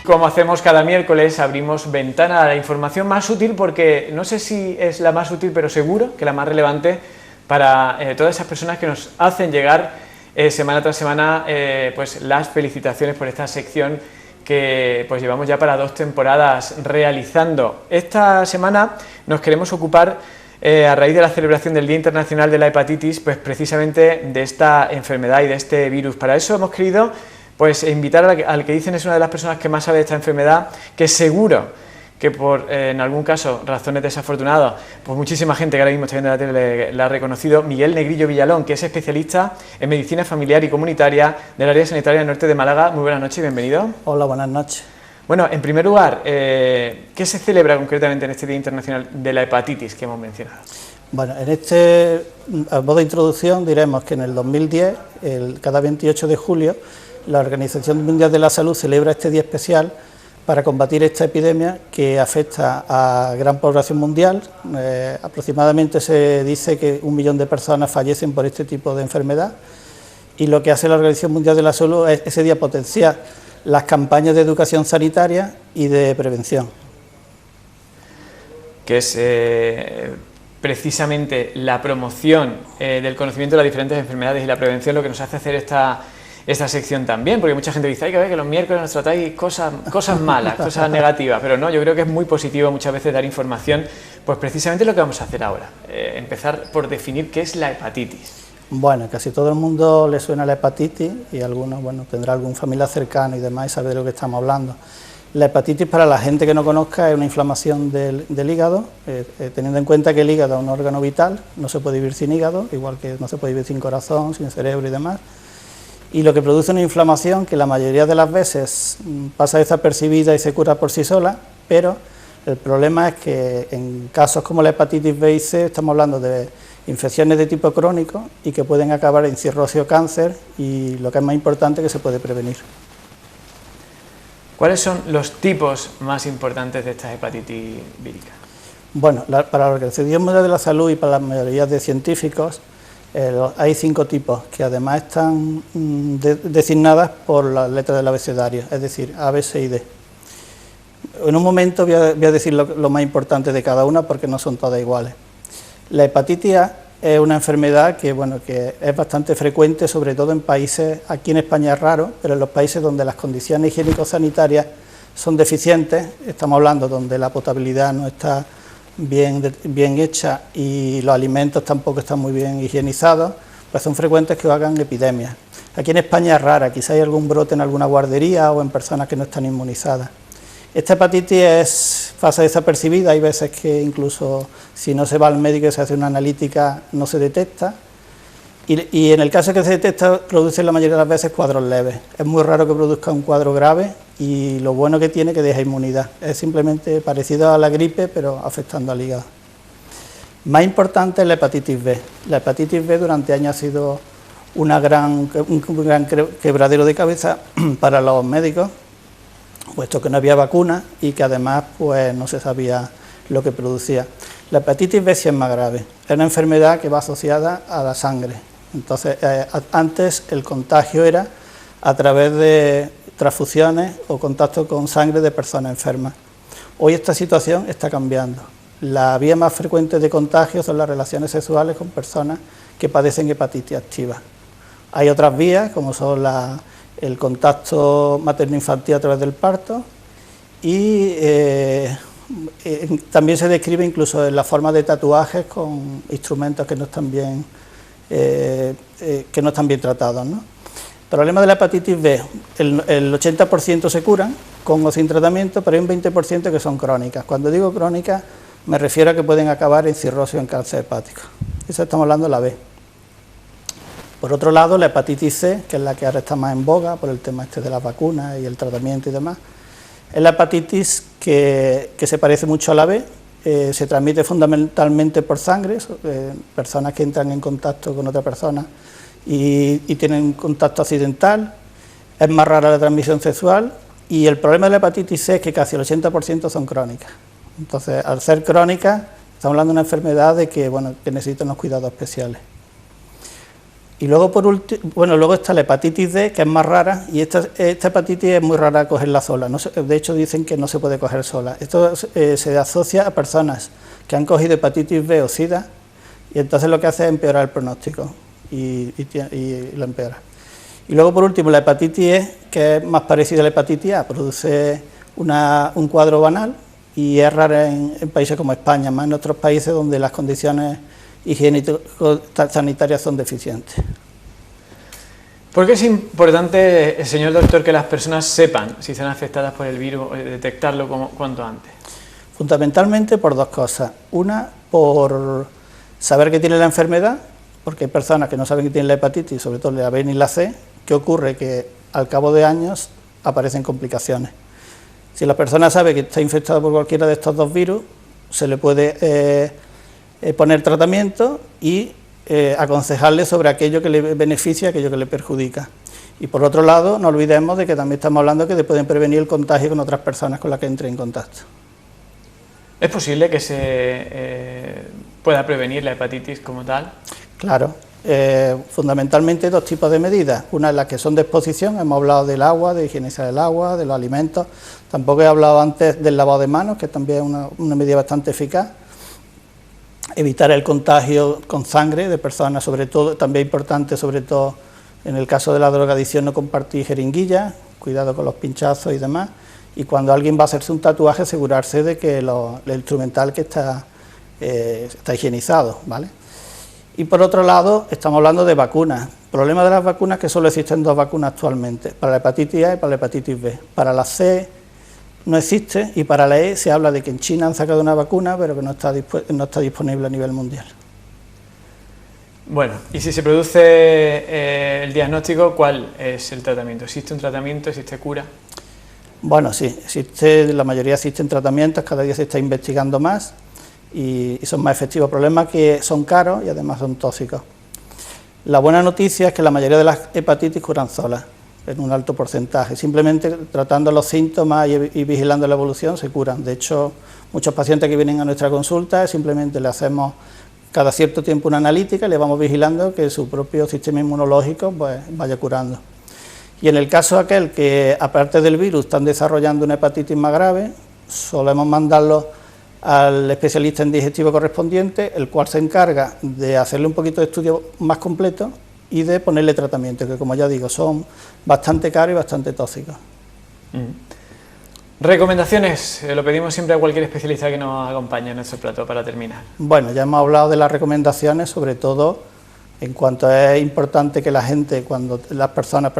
como hacemos cada miércoles, abrimos ventana a la información más útil, porque no sé si es la más útil, pero seguro que la más relevante para todas esas personas que nos hacen llegar semana tras semana pues las felicitaciones por esta sección que pues llevamos ya para 2 temporadas realizando. Esta semana nos queremos ocupar, a raíz de la celebración del Día Internacional de la Hepatitis, pues precisamente de esta enfermedad y de este virus. Para eso hemos querido pues invitar al que dicen es una de las personas que más sabe de esta enfermedad, que seguro que por, en algún caso, razones desafortunadas, pues muchísima gente que ahora mismo está viendo la tele la ha reconocido, Miguel Negrillo Villalón, que es especialista en medicina familiar y comunitaria del área sanitaria norte de Málaga. Muy buenas noches y bienvenido. Hola, buenas noches. Bueno, en primer lugar, ¿qué se celebra concretamente en este Día Internacional de la Hepatitis que hemos mencionado? Bueno, a modo de introducción diremos que en el 2010, cada 28 de julio, la Organización Mundial de la Salud celebra este día especial para combatir esta epidemia que afecta a gran población mundial. Aproximadamente se dice que 1 millón de personas fallecen por este tipo de enfermedad, y lo que hace la Organización Mundial de la Salud es ese día potenciar las campañas de educación sanitaria y de prevención. Que es precisamente la promoción del conocimiento de las diferentes enfermedades y la prevención lo que nos hace hacer esta sección también, porque mucha gente dice, hay que ver que los miércoles nos tratáis cosas malas, cosas negativas, pero no, yo creo que es muy positivo muchas veces dar información, pues precisamente lo que vamos a hacer ahora, empezar por definir qué es la hepatitis. Bueno, casi todo el mundo le suena la hepatitis, y algunos, bueno, tendrá algún familiar cercano y demás y sabe de lo que estamos hablando. La hepatitis, para la gente que no conozca, es una inflamación del hígado, teniendo en cuenta que el hígado es un órgano vital, no se puede vivir sin hígado, igual que no se puede vivir sin corazón, sin cerebro y demás. Y lo que produce una inflamación que la mayoría de las veces pasa desapercibida y se cura por sí sola, pero el problema es que en casos como la hepatitis B y C estamos hablando de infecciones de tipo crónico y que pueden acabar en cirrosis o cáncer, y lo que es más importante, que se puede prevenir. ¿Cuáles son los tipos más importantes de esta hepatitis vírica? Bueno, para la Organización Mundial de la Salud y para la mayoría de científicos, hay 5 tipos que además están designadas por las letras del abecedario, es decir, A, B, C y D. En un momento voy a decir lo más importante de cada una, porque no son todas iguales. La hepatitis A es una enfermedad que es bastante frecuente, sobre todo en países, aquí en España es raro, pero en los países donde las condiciones higiénico-sanitarias son deficientes, estamos hablando donde la potabilidad no está bien hecha y los alimentos tampoco están muy bien higienizados, pues son frecuentes que hagan epidemias. Aquí en España es rara, quizá hay algún brote en alguna guardería o en personas que no están inmunizadas. Esta hepatitis pasa desapercibida, hay veces que incluso si no se va al médico y se hace una analítica no se detecta, y en el caso que se detecta produce la mayoría de las veces cuadros leves. Es muy raro que produzca un cuadro grave, y lo bueno que tiene es que deja inmunidad, es simplemente parecido a la gripe pero afectando al hígado. Más importante es la hepatitis B. La hepatitis B durante años ha sido un gran quebradero de cabeza para los médicos, puesto que no había vacuna y que además pues no se sabía lo que producía. La hepatitis B sí es más grave, es una enfermedad que va asociada a la sangre. Entonces, antes el contagio era a través de transfusiones o contacto con sangre de personas enfermas. Hoy esta situación está cambiando. La vía más frecuente de contagio son las relaciones sexuales con personas que padecen hepatitis activa. Hay otras vías, como son el contacto materno-infantil a través del parto, y también se describe incluso en la forma de tatuajes con instrumentos que no están bien tratados, ¿no? El problema de la hepatitis B, el 80% se curan con o sin tratamiento, pero hay un 20% que son crónicas. Cuando digo crónicas me refiero a que pueden acabar en cirrosis o en cáncer hepático. Eso estamos hablando de la B. Por otro lado, la hepatitis C, que es la que ahora está más en boga por el tema de las vacunas y el tratamiento y demás, es la hepatitis que se parece mucho a la B, se transmite fundamentalmente por sangre, personas que entran en contacto con otra persona y tienen un contacto accidental, es más rara la transmisión sexual, y el problema de la hepatitis C es que casi el 80% son crónicas. Entonces, al ser crónicas, estamos hablando de una enfermedad que necesita unos cuidados especiales. Y luego, luego está la hepatitis D, que es más rara, y esta hepatitis es muy rara cogerla sola. De hecho, dicen que no se puede coger sola. Esto se asocia a personas que han cogido hepatitis B o SIDA, y entonces lo que hace es empeorar el pronóstico, y lo empeora. Y luego, por último, la hepatitis E, que es más parecida a la hepatitis A, produce un cuadro banal, y es rara en países como España, más en otros países donde las condiciones higiénico-sanitarias son deficientes. ¿Por qué es importante, señor doctor, que las personas sepan si están afectadas por el virus, detectarlo cuanto antes? Fundamentalmente por dos cosas. Una, por saber que tiene la enfermedad, porque hay personas que no saben que tienen la hepatitis, sobre todo la B ni la C, que ocurre que al cabo de años aparecen complicaciones. Si la persona sabe que está infectada por cualquiera de estos dos virus, se le puede poner tratamiento y aconsejarle sobre aquello que le beneficia, aquello que le perjudica. Y por otro lado, no olvidemos de que también estamos hablando de que pueden prevenir el contagio con otras personas con las que entre en contacto. ¿Es posible que se pueda prevenir la hepatitis como tal? Claro, fundamentalmente dos tipos de medidas. Una es las que son de exposición, hemos hablado del agua, de higienizar el agua, de los alimentos. Tampoco he hablado antes del lavado de manos, que también es una medida bastante eficaz. Evitar el contagio con sangre de personas, sobre todo, también importante, sobre todo en el caso de la drogadicción, no compartir jeringuillas, cuidado con los pinchazos y demás. Y cuando alguien va a hacerse un tatuaje, asegurarse de que el instrumental que está higienizado, ¿vale? Y por otro lado, estamos hablando de vacunas. El problema de las vacunas es que solo existen dos vacunas actualmente, para la hepatitis A y para la hepatitis B. Para la C no existe, y para la E se habla de que en China han sacado una vacuna, pero que no está disponible a nivel mundial. Bueno, y si se produce el diagnóstico, ¿cuál es el tratamiento? ¿Existe un tratamiento? ¿Existe cura? Bueno, sí, la mayoría existen tratamientos, cada día se está investigando más y son más efectivos. El problema es que son caros y además son tóxicos. La buena noticia es que la mayoría de las hepatitis curan solas, en un alto porcentaje. Simplemente tratando los síntomas y vigilando la evolución se curan. De hecho, muchos pacientes que vienen a nuestra consulta simplemente le hacemos cada cierto tiempo una analítica y le vamos vigilando que su propio sistema inmunológico pues vaya curando. Y en el caso aquel que, aparte del virus, están desarrollando una hepatitis más grave, solemos mandarlo al especialista en digestivo correspondiente, el cual se encarga de hacerle un poquito de estudio más completo y de ponerle tratamiento, que como ya digo, son bastante caros y bastante tóxicos. Recomendaciones, lo pedimos siempre a cualquier especialista que nos acompañe en nuestro plato para terminar. Bueno, ya hemos hablado de las recomendaciones, sobre todo en cuanto es importante que las personas,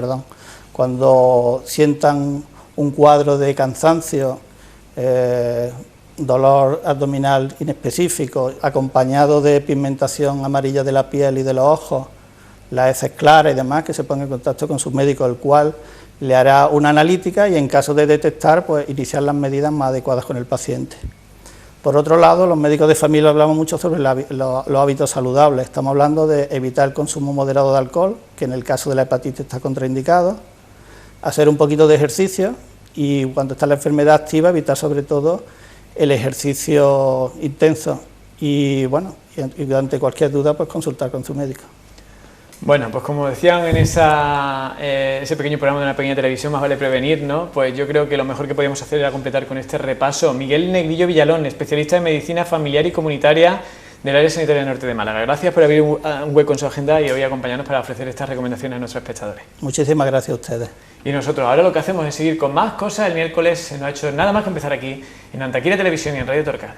cuando sientan un cuadro de cansancio, dolor abdominal inespecífico, acompañado de pigmentación amarilla de la piel y de los ojos, las heces claras y demás, que se ponga en contacto con su médico, el cual le hará una analítica y en caso de detectar, pues iniciar las medidas más adecuadas con el paciente. Por otro lado, los médicos de familia hablamos mucho sobre los hábitos saludables. Estamos hablando de evitar el consumo moderado de alcohol, que en el caso de la hepatitis está contraindicado, hacer un poquito de ejercicio y cuando está la enfermedad activa, evitar sobre todo el ejercicio intenso y bueno, y ante cualquier duda, pues consultar con su médico. Bueno, pues como decían en ese pequeño programa de una pequeña televisión, más vale prevenir, ¿no? Pues yo creo que lo mejor que podíamos hacer era completar con este repaso. Miguel Negrillo Villalón, especialista en medicina familiar y comunitaria del área sanitaria norte de Málaga. Gracias por abrir un hueco en su agenda y hoy acompañarnos para ofrecer estas recomendaciones a nuestros espectadores. Muchísimas gracias a ustedes. Y nosotros ahora lo que hacemos es seguir con más cosas. El miércoles no ha hecho nada más que empezar aquí en Antequera Televisión y en Radio Torcal.